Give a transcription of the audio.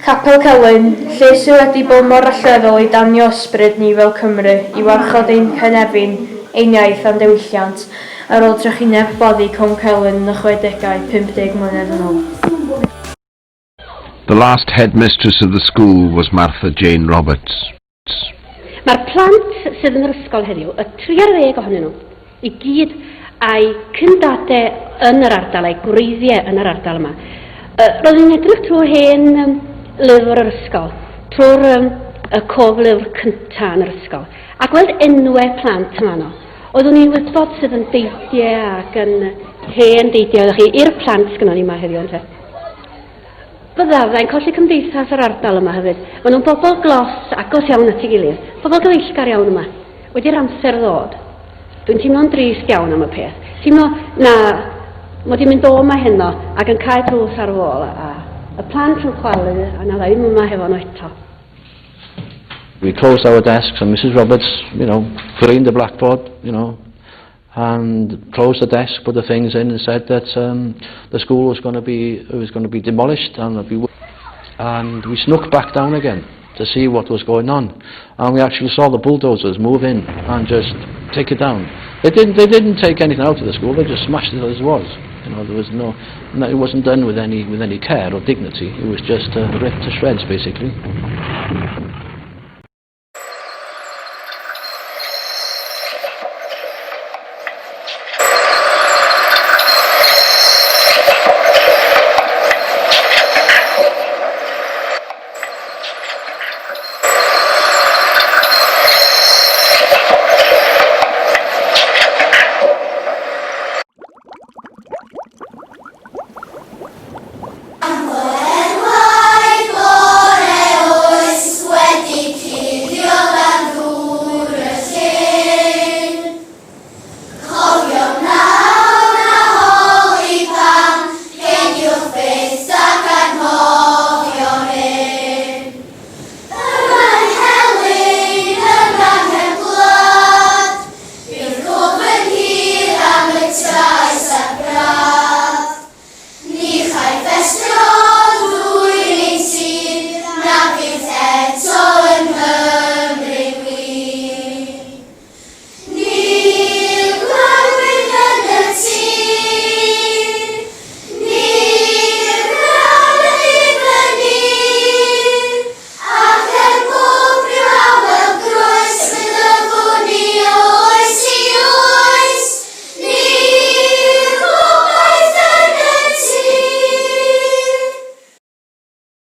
Capel Celyn, lle sydd wedi bod mor allweddol i danio ysbryd ni fel Cymru i warchod ein cynefin, ein iaith a'n diwylliant, ar ôl trychineb boddi Cwm Celyn yn y 60au, 50 mlynedd yn ôl. The last headmistress of the school was Martha Jane Roberts. Mae'r plant sydd yn yr ysgol heddiw, y 30 ohonyn nhw, i gyd a'i cyndadau yn yr ardal, a'i gwreiddiau yn yr ardal yma. Roedd yn edrych trwy hen lyfr yr ysgol, trwy'r coflyfr cyntaf yn yr ysgol, a gweld enwau plant yma no. Oeddwn i'n wybod sydd yn deidiau ac yn hen deidiau i'r plant sgynnon ni yma heddiw ynte. Byddai'n colli cymdeithas yr ardal yma hefyd. Maen nhw'n bobl glos, agos iawn at ei gilydd, bobl gyfeillgar iawn yma. Wedi'r amser ddod. Dwi'n teimlo'n drist iawn am y peth. Teimlo na mod i'n mynd o yma heno ac yn cael drws ar ôl a y plant yn chwalu a na ddim yma hefo nhw eto. We closed our desks and Mrs. Roberts, cleaned the blackboard, and closed the desk, put the things in and said that the school was going to be demolished and we snuck back down again to see what was going on, and we actually saw the bulldozers move in and just take it down. They didn't take anything out of the school, they just smashed it as it was. There was it wasn't done with any care or dignity. It was just ripped to shreds basically.